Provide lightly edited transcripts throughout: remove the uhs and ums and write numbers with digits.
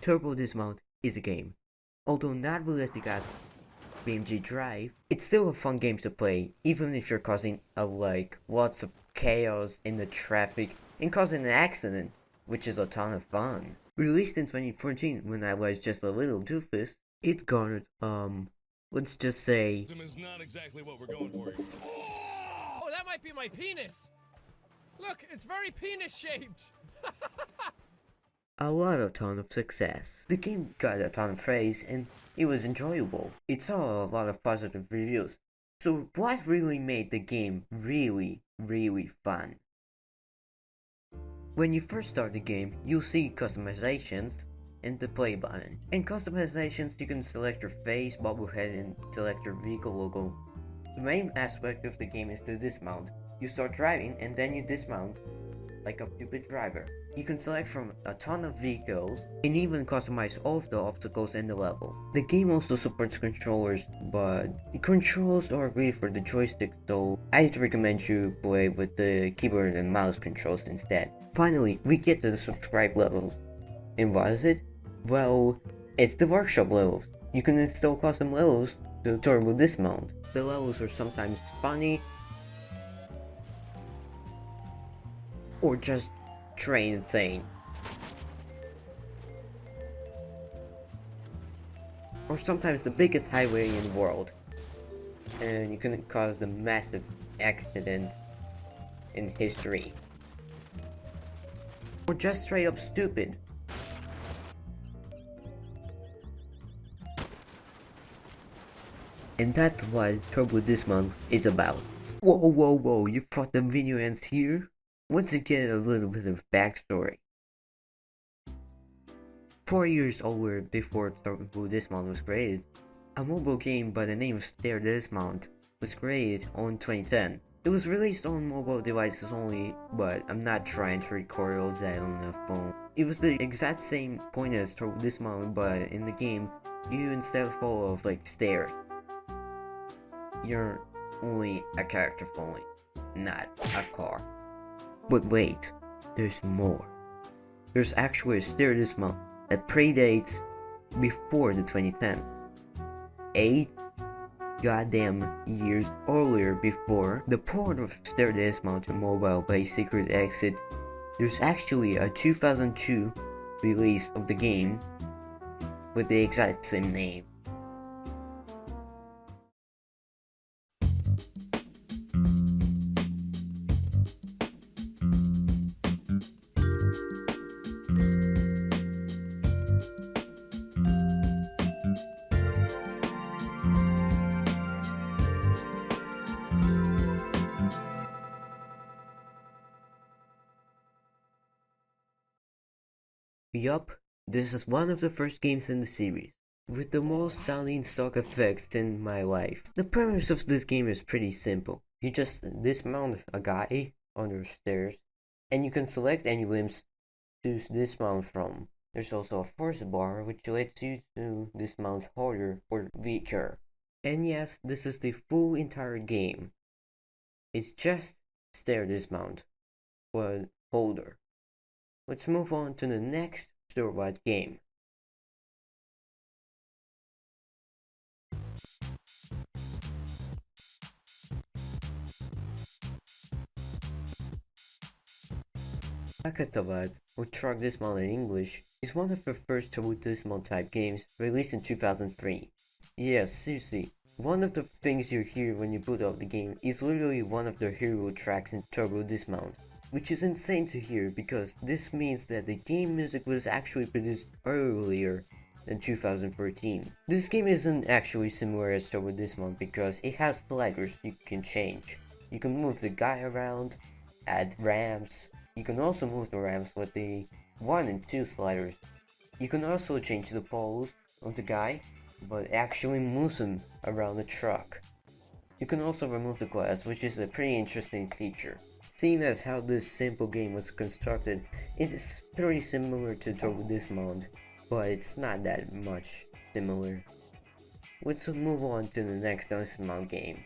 Turbo Dismount is a game. Although not realistic as BMG Drive, it's still a fun game to play, even if you're causing lots of chaos in the traffic and causing an accident, which is a ton of fun. Released in 2014 when I was just a little doofus, it garnered, let's just say... is not exactly what we're going for here. Oh, that might be my penis! Look, it's very penis-shaped! a ton of success. The game got a ton of praise and it was enjoyable. It saw a lot of positive reviews. So what really made the game really fun? When you first start the game, you'll see customizations and the play button. In customizations, you can select your face, bobblehead, and select your vehicle logo. The main aspect of the game is to dismount. You start driving and then you dismount like a stupid driver. You can select from a ton of vehicles and even customize all of the obstacles in the level. The game also supports controllers, but the controls are great for the joystick, so I'd recommend you play with the keyboard and mouse controls instead. Finally, we get to the subscribe levels. And what is it? Well, it's the workshop levels. You can install custom levels to turbo dismount. The levels are sometimes funny, or just train insane. Or sometimes the biggest highway in the world. And you can cause the massive accident in history. Or just straight up stupid. And that's what Turbo Dismount is about. Whoa, you thought the video ends here? Let's get a little bit of backstory. 4 years older before Turbo Dismount was created, a mobile game by the name of Stair Dismount was created on 2010. It was released on mobile devices only, but I'm not trying to record all that on a phone. It was the exact same point as Turbo Dismount, but in the game, you instead fall of stairs. You're only a character falling, not a car. But wait, there's more. There's actually a stair dismount that predates before the 2010s. 8 goddamn years earlier, before the port of stair dismount to mobile by Secret Exit, there's actually a 2002 release of the game with the exact same name. Yup, this is one of the first games in the series, with the most sounding stock effects in my life. The premise of this game is pretty simple. You just dismount a guy under stairs, and you can select any limbs to dismount from. There's also a force bar which lets you to dismount harder or weaker. And yes, this is the full entire game. It's just stair dismount, but older. Let's move on to the next store-bought game. Akatabat, or Truck Dismount in English, is one of the first turbo dismount type games released in 2003. Yes, seriously, one of the things you hear when you boot up the game is literally one of the hero tracks in Turbo Dismount. Which is insane to hear because this means that the game music was actually produced earlier than 2014. This game isn't actually similar as Turbo Dismount because it has sliders you can change. You can move the guy around, add ramps. You can also move the ramps with the 1 and 2 sliders. You can also change the pose of the guy, but actually moves him around the truck. You can also remove the glass, which is a pretty interesting feature. Seeing as how this simple game was constructed, it is pretty similar to Turbo Dismount, but it's not that much similar. Let's move on to the next Dismount game.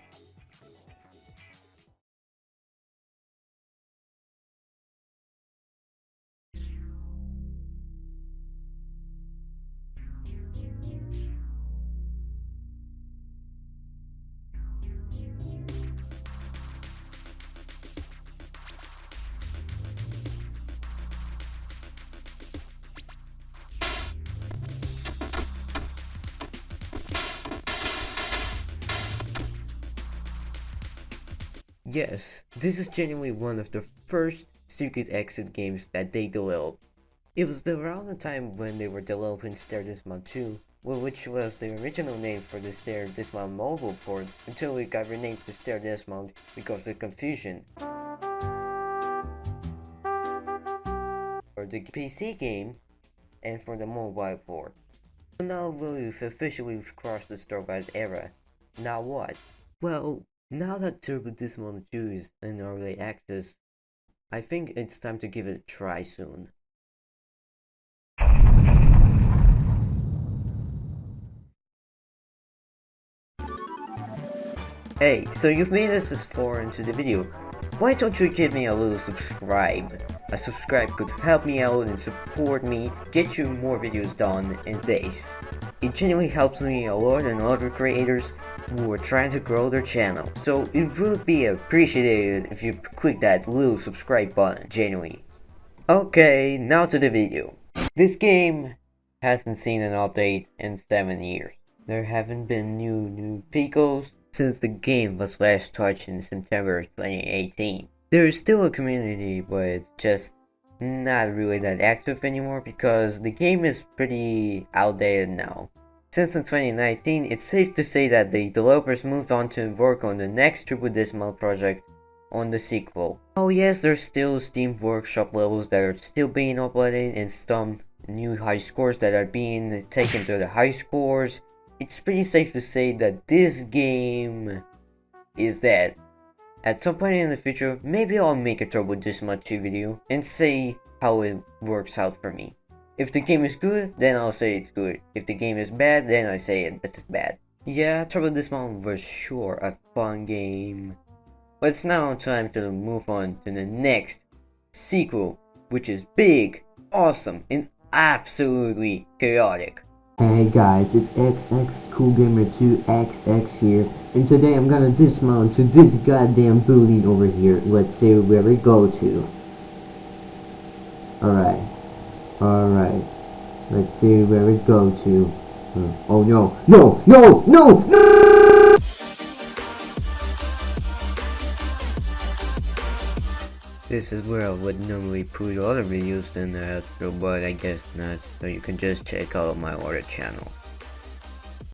Yes, this is genuinely one of the first secret exit games that they developed. It was around the time when they were developing Stair Dismount 2, which was the original name for the Stair Dismount mobile port, until it got renamed to Stair Dismount because of confusion. For the PC game, and for the mobile port. So now we've officially crossed the Star Wars era. Now what? Well, now that Turbo Dismount 2 is in early access, I think it's time to give it a try soon. Hey, so you've made it this far into the video. Why don't you give me a little subscribe? A subscribe could help me out and support me get you more videos done in days. It genuinely helps me a lot and other creators who are trying to grow their channel. So it would be appreciated if you click that little subscribe button, genuinely. Okay, now to the video. This game hasn't seen an update in 7 years. There haven't been new vehicles since the game was last touched in September 2018. There is still a community, but it's just not really that active anymore because the game is pretty outdated now. Since in 2019, it's safe to say that the developers moved on to work on the next Turbo Dismount project on the sequel. Oh yes, there's still Steam Workshop levels that are still being uploaded and some new high scores that are being taken to the high scores. It's pretty safe to say that this game is dead. At some point in the future, maybe I'll make a Turbo Dismount 2 video and say how it works out for me. If the game is good, then I'll say it's good. If the game is bad, then I say it's bad. Yeah, Turbo Dismount was sure a fun game. But it's now time to move on to the next sequel, which is big, awesome, and absolutely chaotic. Hey guys, it's XXCoolGamer2XX here, and today I'm gonna dismount to this goddamn building over here. Let's see where we go to. Alright, let's see where we go to. Oh no, no! This is where I would normally put other videos in the outro, but I guess not, so you can just check out my other channel.